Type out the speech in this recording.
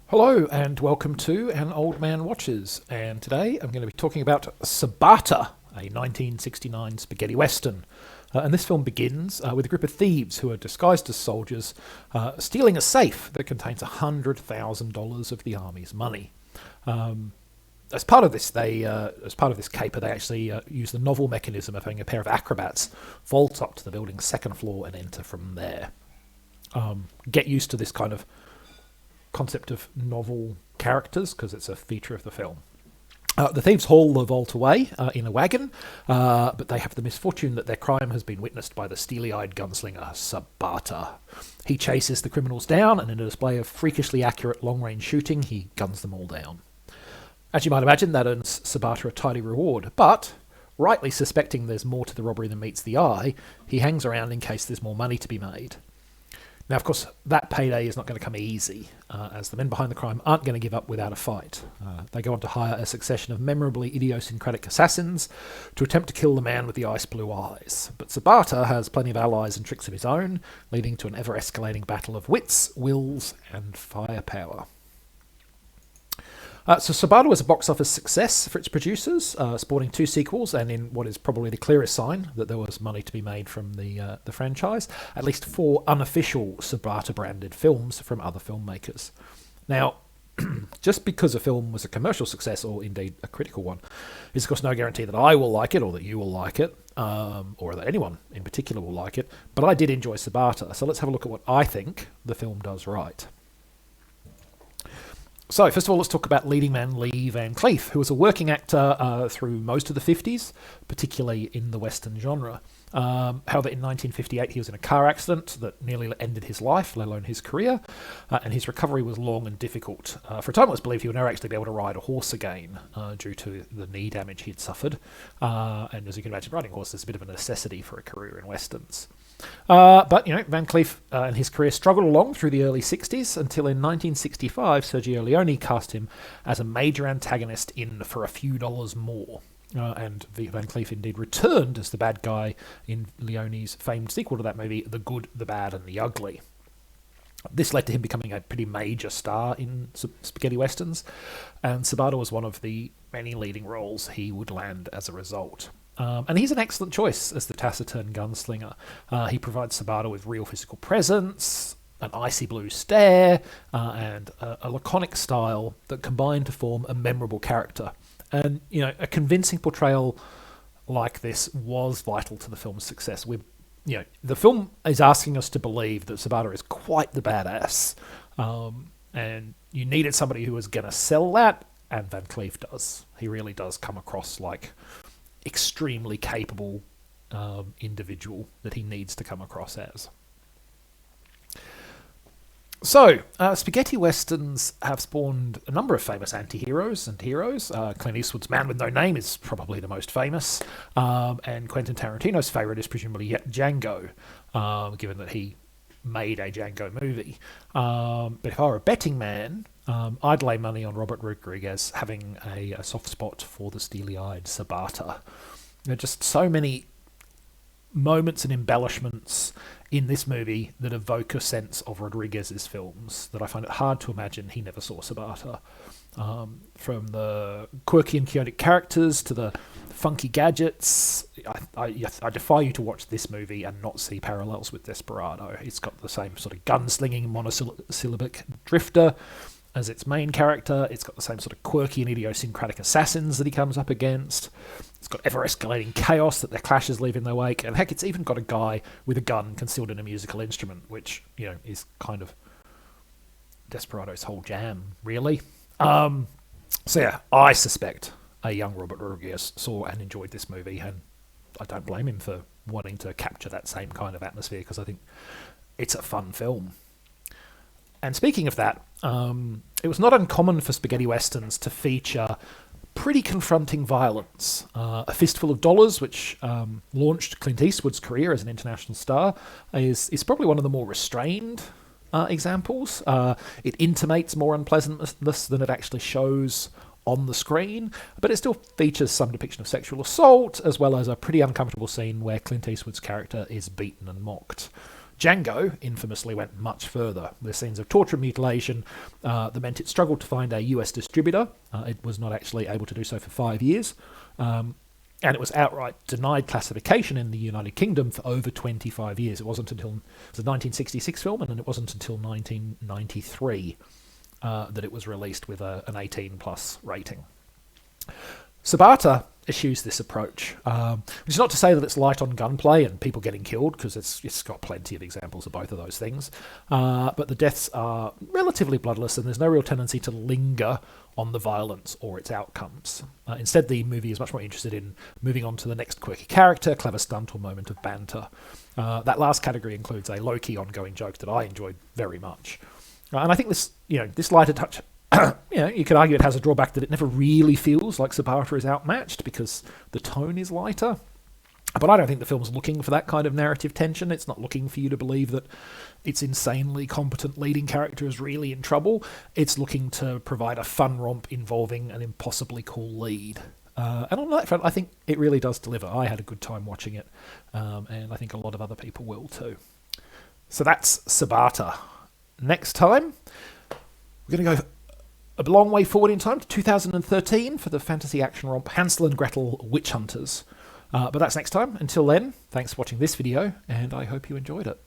Hello and welcome to An Old Man Watches, and today I'm going to be talking about Sabata, a 1969 spaghetti western. And this film begins with a group of thieves who are disguised as soldiers stealing a safe that contains $100,000 of the army's money. As part of this, as part of this caper, they actually use the novel mechanism of having a pair of acrobats vault up to the building's second floor and enter from there. Get used to this kind of concept of novel characters because it's a feature of the film. The thieves haul the vault away in a wagon, but they have the misfortune that their crime has been witnessed by the steely-eyed gunslinger Sabata. He chases the criminals down, and in a display of freakishly accurate long-range shooting, he guns them all down. As you might imagine, that earns Sabata a tidy reward, but rightly suspecting there's more to the robbery than meets the eye, he hangs around in case there's more money to be made. Now, of course, that payday is not going to come easy, as the men behind the crime aren't going to give up without a fight. They go on to hire a succession of memorably idiosyncratic assassins to attempt to kill the man with the ice blue eyes. But Sabata has plenty of allies and tricks of his own, leading to an ever-escalating battle of wits, wills, and firepower. So Sabata was a box office success for its producers, sporting 2 sequels, and in what is probably the clearest sign that there was money to be made from the franchise, at least 4 unofficial Sabata-branded films from other filmmakers. Now, just because a film was a commercial success, or indeed a critical one, is of course no guarantee that I will like it, or that you will like it, or that anyone in particular will like it, but I did enjoy Sabata, so let's have a look at what I think the film does right. So, first of all, let's talk about leading man Lee Van Cleef, who was a working actor through most of the 50s, particularly in the Western genre. However, in 1958, he was in a car accident that nearly ended his life, let alone his career, and his recovery was long and difficult. For a time, it was believed he would never actually be able to ride a horse again due to the knee damage he'd suffered. And as you can imagine, riding a horse is a bit of a necessity for a career in Westerns. But, Van Cleef and his career struggled along through the early 60s until in 1965 Sergio Leone cast him as a major antagonist in For a Few Dollars More. And Van Cleef indeed returned as the bad guy in Leone's famed sequel to that movie, The Good, the Bad and the Ugly. This led to him becoming a pretty major star in spaghetti westerns, and Sabata was one of the many leading roles he would land as a result. And he's an excellent choice as the taciturn gunslinger. He provides Sabata with real physical presence, an icy blue stare, and a laconic style that combine to form a memorable character. And, a convincing portrayal like this was vital to the film's success. The film is asking us to believe that Sabata is quite the badass. And you needed somebody who was going to sell that, and Van Cleef does. He really does come across like extremely capable individual that he needs to come across as. So, spaghetti westerns have spawned a number of famous anti-heroes and heroes. Clint Eastwood's Man with No Name is probably the most famous, and Quentin Tarantino's favourite is presumably Django, given that he made a Django movie. But if I were a betting man, I'd lay money on Robert Rodriguez having a soft spot for the steely-eyed Sabata. There are just so many moments and embellishments in this movie that evoke a sense of Rodriguez's films that I find it hard to imagine he never saw Sabata. From the quirky and chaotic characters to the funky gadgets, I defy you to watch this movie and not see parallels with Desperado. It's got the same sort of gunslinging monosyllabic drifter as its main character. It's got the same sort of quirky and idiosyncratic assassins that he comes up against. It's got ever-escalating chaos that their clashes leave in their wake. And heck, it's even got a guy with a gun concealed in a musical instrument, which, is kind of Desperado's whole jam, really. So yeah, I suspect a young Robert Rodriguez saw and enjoyed this movie, and I don't blame him for wanting to capture that same kind of atmosphere, because I think it's a fun film. And speaking of that, it was not uncommon for spaghetti westerns to feature pretty confronting violence. A Fistful of Dollars, which launched Clint Eastwood's career as an international star, is probably one of the more restrained examples. It intimates more unpleasantness than it actually shows on the screen, but it still features some depiction of sexual assault, as well as a pretty uncomfortable scene where Clint Eastwood's character is beaten and mocked. Django infamously went much further. There's scenes of torture and mutilation that meant it struggled to find a US distributor. It was not actually able to do so for 5 years. And it was outright denied classification in the United Kingdom for over 25 years. It wasn't until... It was a 1966 film, and it wasn't until 1993 that it was released with an 18-plus rating. Sabata eschews this approach, which is not to say that it's light on gunplay and people getting killed, because it's got plenty of examples of both of those things, but the deaths are relatively bloodless and there's no real tendency to linger on the violence or its outcomes. Instead, the movie is much more interested in moving on to the next quirky character, clever stunt, or moment of banter. That last category includes a low-key ongoing joke that I enjoyed very much. And I think this lighter touch, you could argue it has a drawback that it never really feels like Sabata is outmatched because the tone is lighter. But I don't think the film's looking for that kind of narrative tension. It's not looking for you to believe that its insanely competent leading character is really in trouble. It's looking to provide a fun romp involving an impossibly cool lead. And on that front, I think it really does deliver. I had a good time watching it, and I think a lot of other people will too. So that's Sabata. Next time, we're going to go a long way forward in time to 2013 for the fantasy action romp Hansel and Gretel Witch Hunters. But that's next time. Until then, thanks for watching this video, and I hope you enjoyed it.